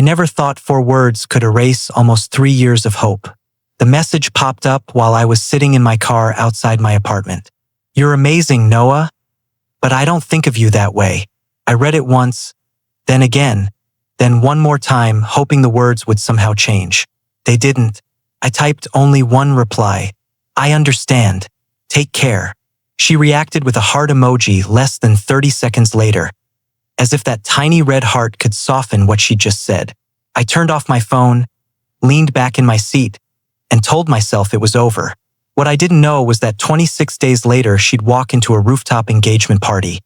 I never thought 4 words could erase almost 3 years of hope. The message popped up while I was sitting in my car outside my apartment. "You're amazing, Noah, but I don't think of you that way." I read it once, then again, then one more time, hoping the words would somehow change. They didn't. I typed only one reply: "I understand. Take care." She reacted with a heart emoji less than 30 seconds later, as if that tiny red heart could soften what she just said. I turned off my phone, leaned back in my seat, and told myself it was over. What I didn't know was that 26 days later she'd walk into a rooftop engagement party,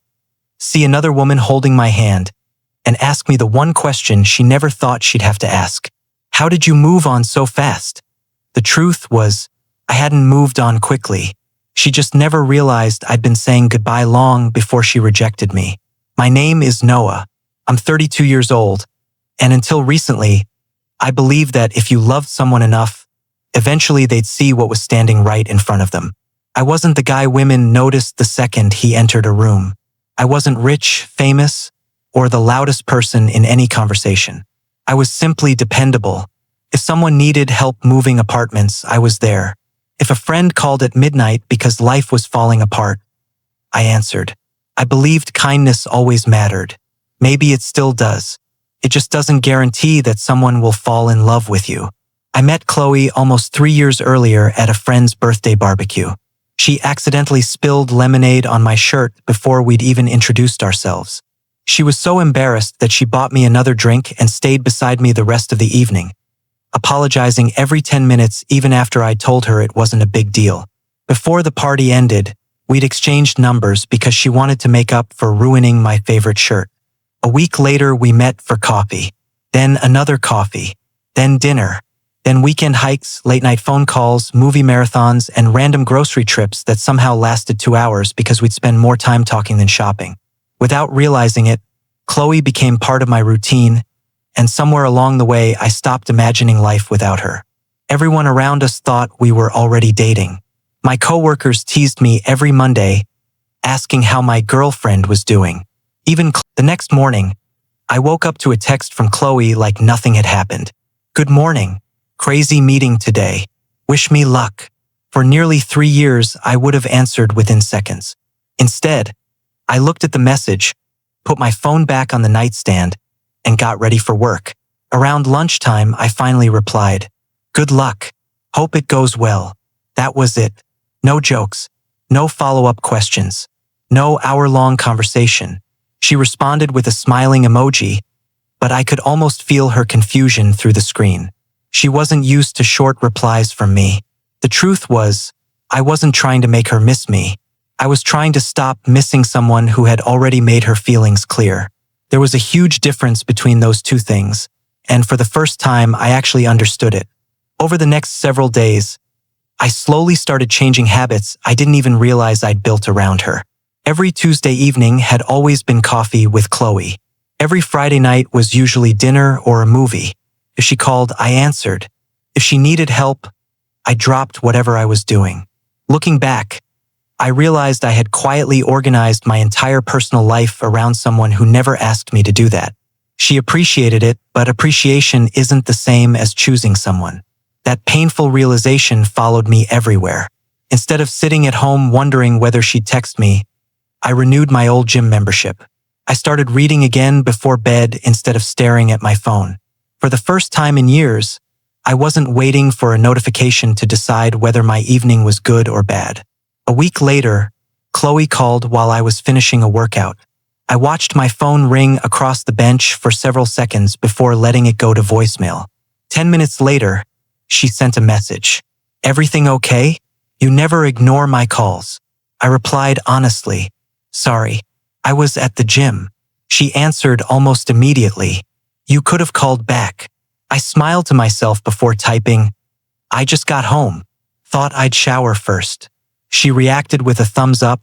see another woman holding my hand, and ask me the one question she never thought she'd have to ask: "How did you move on so fast?" The truth was, I hadn't moved on quickly. She just never realized I'd been saying goodbye long before she rejected me. My name is Noah. I'm 32 years old, and until recently, I believed that if you loved someone enough, eventually they'd see what was standing right in front of them. I wasn't the guy women noticed the second he entered a room. I wasn't rich, famous, or the loudest person in any conversation. I was simply dependable. If someone needed help moving apartments, I was there. If a friend called at midnight because life was falling apart, I answered. I believed kindness always mattered. Maybe it still does. It just doesn't guarantee that someone will fall in love with you. I met Chloe almost 3 years earlier at a friend's birthday barbecue. She accidentally spilled lemonade on my shirt before we'd even introduced ourselves. She was so embarrassed that she bought me another drink and stayed beside me the rest of the evening, apologizing every 10 minutes even after I told her it wasn't a big deal. Before the party ended, we'd exchanged numbers because she wanted to make up for ruining my favorite shirt. A week later, we met for coffee, then another coffee, then dinner, then weekend hikes, late-night phone calls, movie marathons, and random grocery trips that somehow lasted 2 hours because we'd spend more time talking than shopping. Without realizing it, Chloe became part of my routine, and somewhere along the way, I stopped imagining life without her. Everyone around us thought we were already dating. My coworkers teased me every Monday, asking how my girlfriend was doing. Even the next morning, I woke up to a text from Chloe like nothing had happened. "Good morning. Crazy meeting today. Wish me luck." For nearly 3 years, I would have answered within seconds. Instead, I looked at the message, put my phone back on the nightstand, and got ready for work. Around lunchtime, I finally replied, "Good luck. Hope it goes well." That was it. No jokes, no follow-up questions, no hour-long conversation. She responded with a smiling emoji, but I could almost feel her confusion through the screen. She wasn't used to short replies from me. The truth was, I wasn't trying to make her miss me. I was trying to stop missing someone who had already made her feelings clear. There was a huge difference between those two things, and for the first time, I actually understood it. Over the next several days, I slowly started changing habits I didn't even realize I'd built around her. Every Tuesday evening had always been coffee with Chloe. Every Friday night was usually dinner or a movie. If she called, I answered. If she needed help, I dropped whatever I was doing. Looking back, I realized I had quietly organized my entire personal life around someone who never asked me to do that. She appreciated it, but appreciation isn't the same as choosing someone. That painful realization followed me everywhere. Instead of sitting at home wondering whether she'd text me, I renewed my old gym membership. I started reading again before bed instead of staring at my phone. For the first time in years, I wasn't waiting for a notification to decide whether my evening was good or bad. A week later, Chloe called while I was finishing a workout. I watched my phone ring across the bench for several seconds before letting it go to voicemail. 10 minutes later, she sent a message. "Everything okay? You never ignore my calls." I replied honestly, "Sorry, I was at the gym." She answered almost immediately, "You could have called back." I smiled to myself before typing, "I just got home. Thought I'd shower first." She reacted with a thumbs up,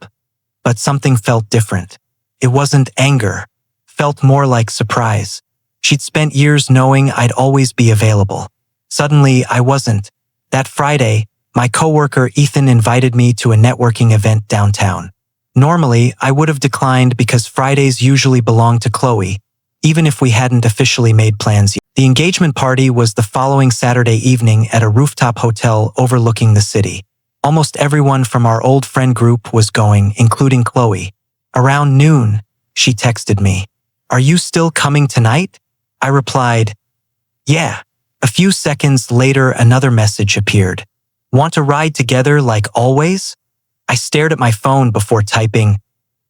but something felt different. It wasn't anger, felt more like surprise. She'd spent years knowing I'd always be available. Suddenly, I wasn't. That Friday, my coworker Ethan invited me to a networking event downtown. Normally, I would have declined because Fridays usually belong to Chloe, even if we hadn't officially made plans yet. The engagement party was the following Saturday evening at a rooftop hotel overlooking the city. Almost everyone from our old friend group was going, including Chloe. Around noon, she texted me, "Are you still coming tonight?" I replied, "Yeah." A few seconds later, another message appeared. "Want to ride together like always?" I stared at my phone before typing,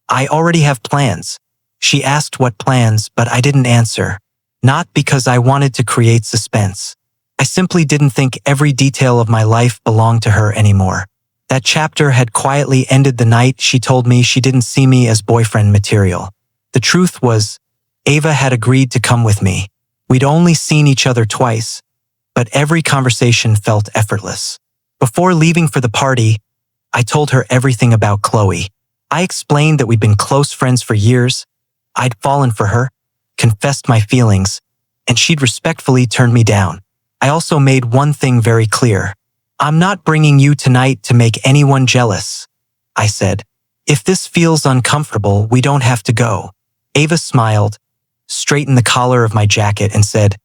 "I already have plans." She asked what plans, but I didn't answer. Not because I wanted to create suspense. I simply didn't think every detail of my life belonged to her anymore. That chapter had quietly ended the night she told me she didn't see me as boyfriend material. The truth was, Ava had agreed to come with me. We'd only seen each other twice, but every conversation felt effortless. Before leaving for the party, I told her everything about Chloe. I explained that we'd been close friends for years. I'd fallen for her, confessed my feelings, and she'd respectfully turned me down. I also made one thing very clear. "I'm not bringing you tonight to make anyone jealous," I said. "If this feels uncomfortable, we don't have to go." Ava smiled, straightened the collar of my jacket, and said,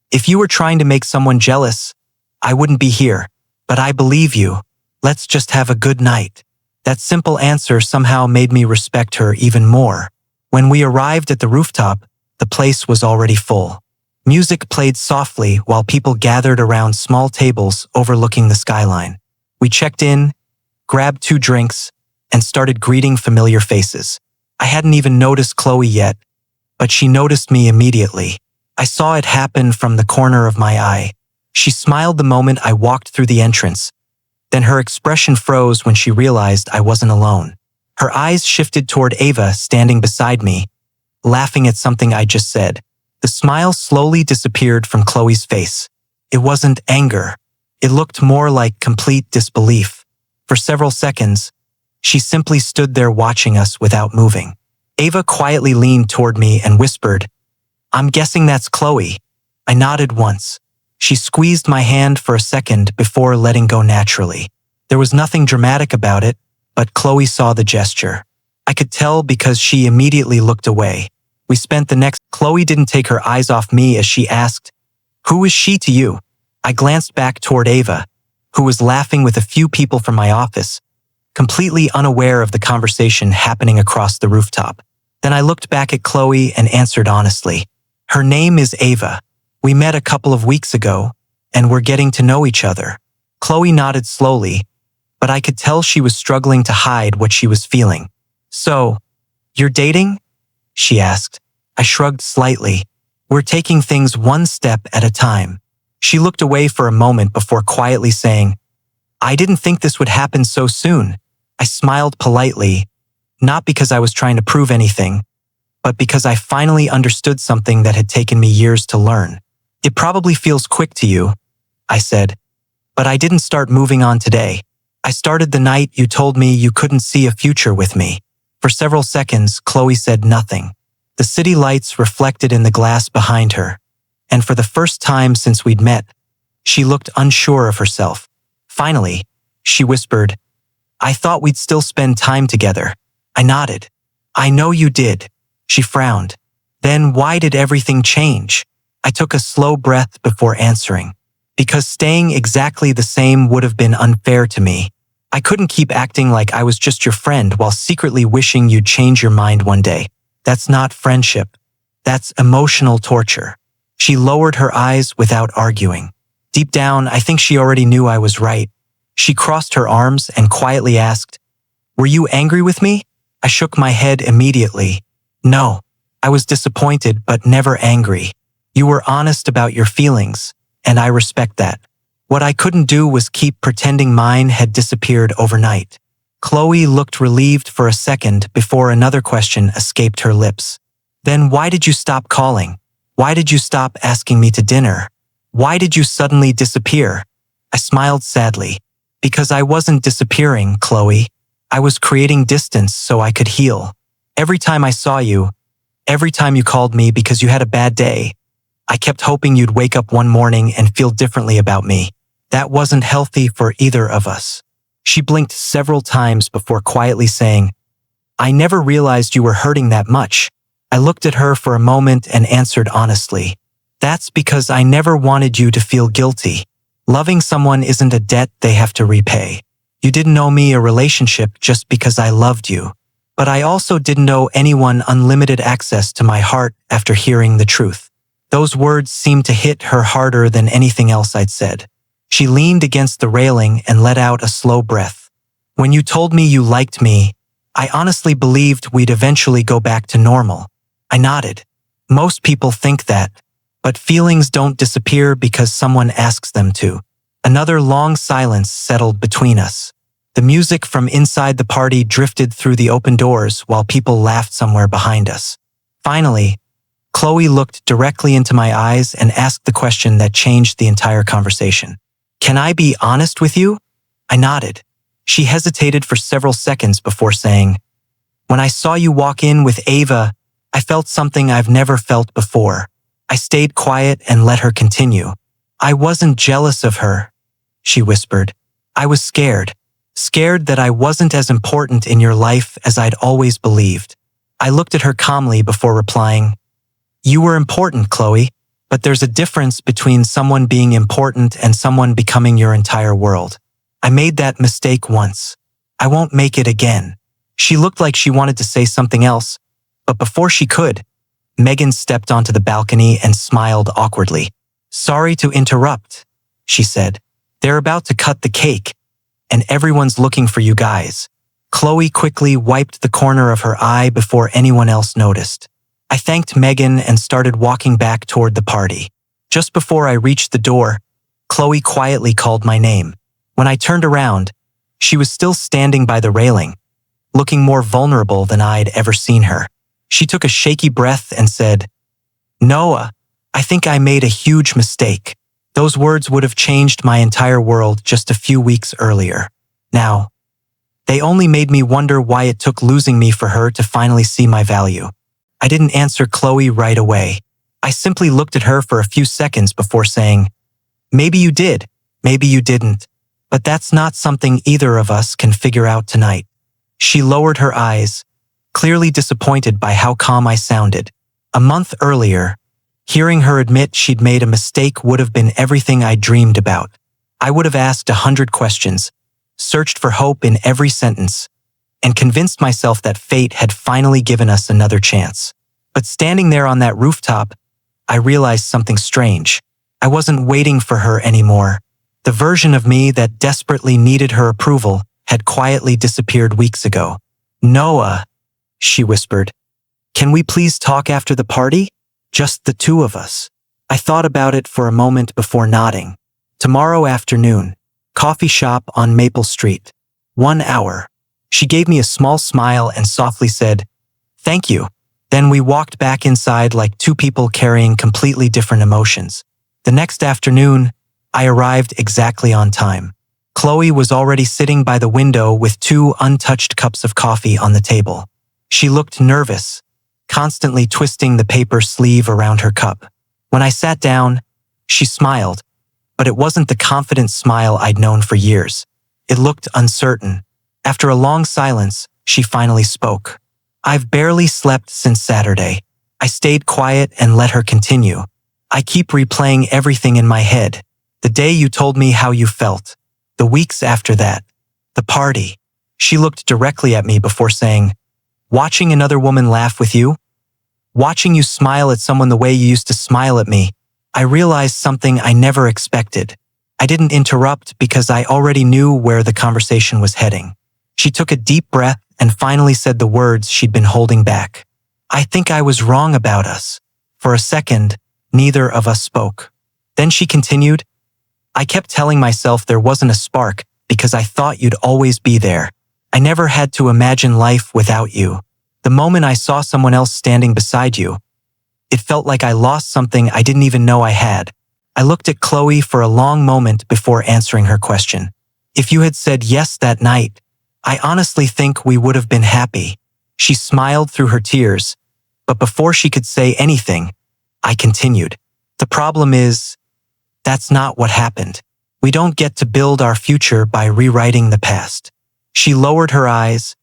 "If you were trying to make someone jealous, I wouldn't be here. But I believe you. Let's just have a good night." That simple answer somehow made me respect her even more. When we arrived at the rooftop, the place was already full. Music played softly while people gathered around small tables overlooking the skyline. We checked in, grabbed 2 drinks, and started greeting familiar faces. I hadn't even noticed Chloe yet, but she noticed me immediately. I saw it happen from the corner of my eye. She smiled the moment I walked through the entrance. Then her expression froze when she realized I wasn't alone. Her eyes shifted toward Ava standing beside me, laughing at something I just said. The smile slowly disappeared from Chloe's face. It wasn't anger. It looked more like complete disbelief. For several seconds, she simply stood there watching us without moving. Ava quietly leaned toward me and whispered, "I'm guessing that's Chloe." I nodded once. She squeezed my hand for a second before letting go naturally. There was nothing dramatic about it, but Chloe saw the gesture. I could tell because she immediately looked away. We spent the next. Chloe didn't take her eyes off me as she asked, "Who is she to you?" I glanced back toward Ava, who was laughing with a few people from my office, completely unaware of the conversation happening across the rooftop. Then I looked back at Chloe and answered honestly, "Her name is Ava. We met a couple of weeks ago, and we're getting to know each other." Chloe nodded slowly, but I could tell she was struggling to hide what she was feeling. "So, you're dating?" she asked. I shrugged slightly. "We're taking things one step at a time." She looked away for a moment before quietly saying, "I didn't think this would happen so soon." I smiled politely, not because I was trying to prove anything, but because I finally understood something that had taken me years to learn. "It probably feels quick to you," I said, "but I didn't start moving on today. I started the night you told me you couldn't see a future with me." For several seconds, Chloe said nothing. The city lights reflected in the glass behind her, and for the first time since we'd met, she looked unsure of herself. Finally, she whispered, "I thought we'd still spend time together." I nodded. "I know you did." She frowned. "Then why did everything change?" I took a slow breath before answering. "Because staying exactly the same would have been unfair to me. I couldn't keep acting like I was just your friend while secretly wishing you'd change your mind one day. That's not friendship. That's emotional torture." She lowered her eyes without arguing. Deep down, I think she already knew I was right. She crossed her arms and quietly asked, "Were you angry with me?" I shook my head immediately. "No, I was disappointed but never angry. You were honest about your feelings, and I respect that. What I couldn't do was keep pretending mine had disappeared overnight." Chloe looked relieved for a second before another question escaped her lips. "Then why did you stop calling? Why did you stop asking me to dinner? Why did you suddenly disappear?" I smiled sadly. "Because I wasn't disappearing, Chloe. I was creating distance so I could heal. Every time I saw you, every time you called me because you had a bad day, I kept hoping you'd wake up one morning and feel differently about me. That wasn't healthy for either of us." She blinked several times before quietly saying, "I never realized you were hurting that much." I looked at her for a moment and answered honestly. That's because I never wanted you to feel guilty. Loving someone isn't a debt they have to repay. You didn't owe me a relationship just because I loved you. But I also didn't owe anyone unlimited access to my heart after hearing the truth. Those words seemed to hit her harder than anything else I'd said. She leaned against the railing and let out a slow breath. When you told me you liked me, I honestly believed we'd eventually go back to normal. I nodded. Most people think that, but feelings don't disappear because someone asks them to. Another long silence settled between us. The music from inside the party drifted through the open doors while people laughed somewhere behind us. Finally, Chloe looked directly into my eyes and asked the question that changed the entire conversation. Can I be honest with you? I nodded. She hesitated for several seconds before saying, when I saw you walk in with Ava, I felt something I've never felt before. I stayed quiet and let her continue. I wasn't jealous of her, she whispered. I was scared. Scared that I wasn't as important in your life as I'd always believed. I looked at her calmly before replying, you were important, Chloe, but there's a difference between someone being important and someone becoming your entire world. I made that mistake once. I won't make it again. She looked like she wanted to say something else, but before she could, Megan stepped onto the balcony and smiled awkwardly. Sorry to interrupt, she said. They're about to cut the cake, and everyone's looking for you guys. Chloe quickly wiped the corner of her eye before anyone else noticed. I thanked Megan and started walking back toward the party. Just before I reached the door, Chloe quietly called my name. When I turned around, she was still standing by the railing, looking more vulnerable than I'd ever seen her. She took a shaky breath and said, Noah, I think I made a huge mistake. Those words would have changed my entire world just a few weeks earlier. Now, they only made me wonder why it took losing me for her to finally see my value. I didn't answer Chloe right away. I simply looked at her for a few seconds before saying, maybe you did, maybe you didn't, but that's not something either of us can figure out tonight. She lowered her eyes, clearly disappointed by how calm I sounded. A month earlier, hearing her admit she'd made a mistake would have been everything I dreamed about. I would have asked 100 questions, searched for hope in every sentence, and convinced myself that fate had finally given us another chance. But standing there on that rooftop, I realized something strange. I wasn't waiting for her anymore. The version of me that desperately needed her approval had quietly disappeared weeks ago. Noah, she whispered, can we please talk after the party? Just the two of us. I thought about it for a moment before nodding. Tomorrow afternoon, coffee shop on Maple Street. 1 hour. She gave me a small smile and softly said, thank you. Then we walked back inside like two people carrying completely different emotions. The next afternoon, I arrived exactly on time. Chloe was already sitting by the window with 2 untouched cups of coffee on the table. She looked nervous, constantly twisting the paper sleeve around her cup. When I sat down, she smiled, but it wasn't the confident smile I'd known for years. It looked uncertain. After a long silence, she finally spoke. I've barely slept since Saturday. I stayed quiet and let her continue. I keep replaying everything in my head. The day you told me how you felt. The weeks after that. The party. She looked directly at me before saying, watching another woman laugh with you? Watching you smile at someone the way you used to smile at me, I realized something I never expected. I didn't interrupt because I already knew where the conversation was heading. She took a deep breath and finally said the words she'd been holding back. I think I was wrong about us. For a second, neither of us spoke. Then she continued, I kept telling myself there wasn't a spark because I thought you'd always be there. I never had to imagine life without you. The moment I saw someone else standing beside you, it felt like I lost something I didn't even know I had. I looked at Chloe for a long moment before answering her question. If you had said yes that night, I honestly think we would have been happy. She smiled through her tears, but before she could say anything, I continued. The problem is, that's not what happened. We don't get to build our future by rewriting the past. She lowered her eyes,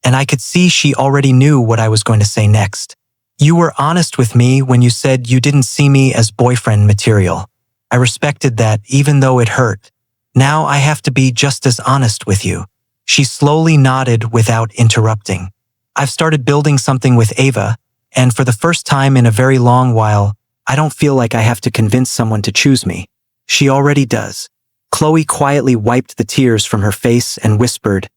and I could see she already knew what I was going to say next. You were honest with me when you said you didn't see me as boyfriend material. I respected that even though it hurt. Now I have to be just as honest with you. She slowly nodded without interrupting. I've started building something with Ava, and for the first time in a very long while, I don't feel like I have to convince someone to choose me. She already does. Chloe quietly wiped the tears from her face and whispered,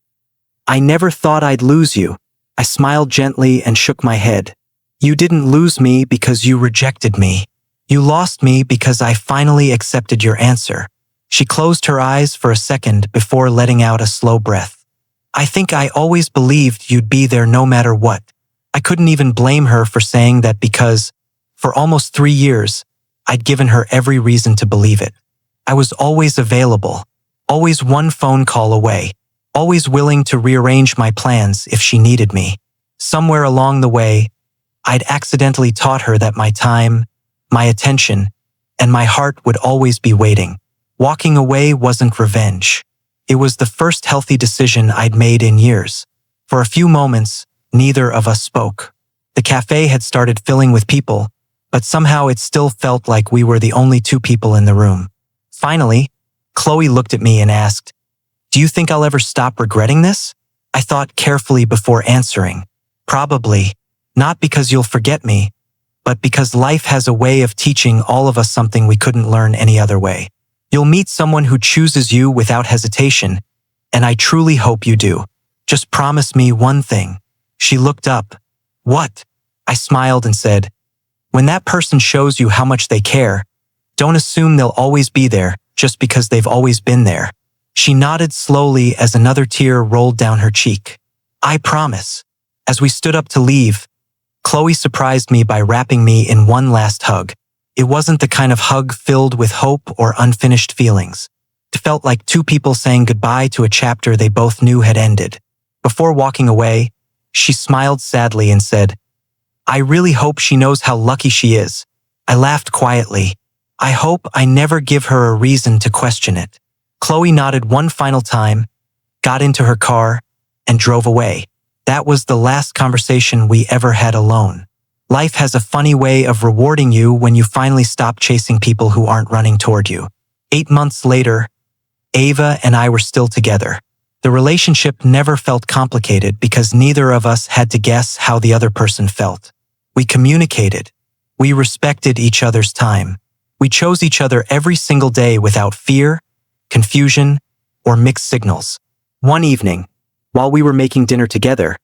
I never thought I'd lose you. I smiled gently and shook my head. You didn't lose me because you rejected me. You lost me because I finally accepted your answer. She closed her eyes for a second before letting out a slow breath. I think I always believed you'd be there no matter what. I couldn't even blame her for saying that because, for almost 3 years, I'd given her every reason to believe it. I was always available, always one phone call away, always willing to rearrange my plans if she needed me. Somewhere along the way, I'd accidentally taught her that my time, my attention, and my heart would always be waiting. Walking away wasn't revenge. It was the first healthy decision I'd made in years. For a few moments, neither of us spoke. The cafe had started filling with people, but somehow it still felt like we were the only 2 people in the room. Finally, Chloe looked at me and asked, Do you think I'll ever stop regretting this? I thought carefully before answering. Probably. Not because you'll forget me, but because life has a way of teaching all of us something we couldn't learn any other way. You'll meet someone who chooses you without hesitation, and I truly hope you do. Just promise me one thing. She looked up. What? I smiled and said, When that person shows you how much they care, don't assume they'll always be there just because they've always been there. She nodded slowly as another tear rolled down her cheek. I promise. As we stood up to leave, Chloe surprised me by wrapping me in one last hug. It wasn't the kind of hug filled with hope or unfinished feelings. It felt like 2 people saying goodbye to a chapter they both knew had ended. Before walking away, she smiled sadly and said, I really hope she knows how lucky she is. I laughed quietly. I hope I never give her a reason to question it. Chloe nodded one final time, got into her car, and drove away. That was the last conversation we ever had alone. Life has a funny way of rewarding you when you finally stop chasing people who aren't running toward you. 8 months later, Ava and I were still together. The relationship never felt complicated because neither of us had to guess how the other person felt. We communicated. We respected each other's time. We chose each other every single day without fear, confusion, or mixed signals. One evening, while we were making dinner together,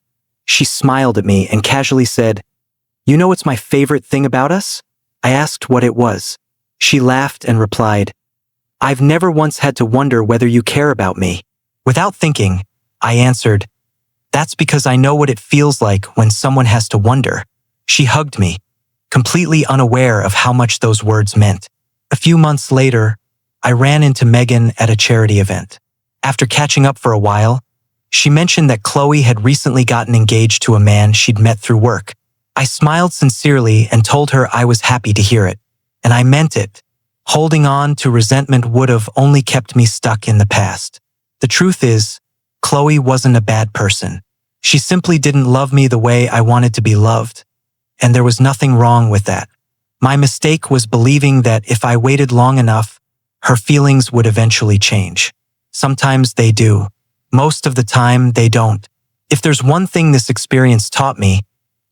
she smiled at me and casually said, You know what's my favorite thing about us? I asked what it was. She laughed and replied, I've never once had to wonder whether you care about me. Without thinking, I answered, That's because I know what it feels like when someone has to wonder. She hugged me, completely unaware of how much those words meant. A few months later, I ran into Megan at a charity event. After catching up for a while, she mentioned that Chloe had recently gotten engaged to a man she'd met through work. I smiled sincerely and told her I was happy to hear it. And I meant it. Holding on to resentment would have only kept me stuck in the past. The truth is, Chloe wasn't a bad person. She simply didn't love me the way I wanted to be loved. And there was nothing wrong with that. My mistake was believing that if I waited long enough, her feelings would eventually change. Sometimes they do. Most of the time, they don't. If there's one thing this experience taught me,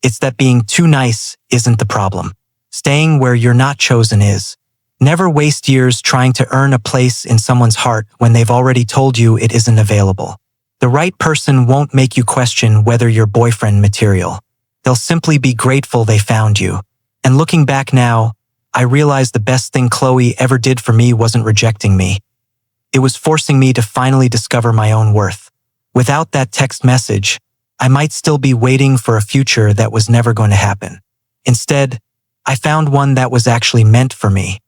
it's that being too nice isn't the problem. Staying where you're not chosen is. Never waste years trying to earn a place in someone's heart when they've already told you it isn't available. The right person won't make you question whether you're boyfriend material. They'll simply be grateful they found you. And looking back now, I realize the best thing Chloe ever did for me wasn't rejecting me. It was forcing me to finally discover my own worth. Without that text message, I might still be waiting for a future that was never going to happen. Instead, I found one that was actually meant for me.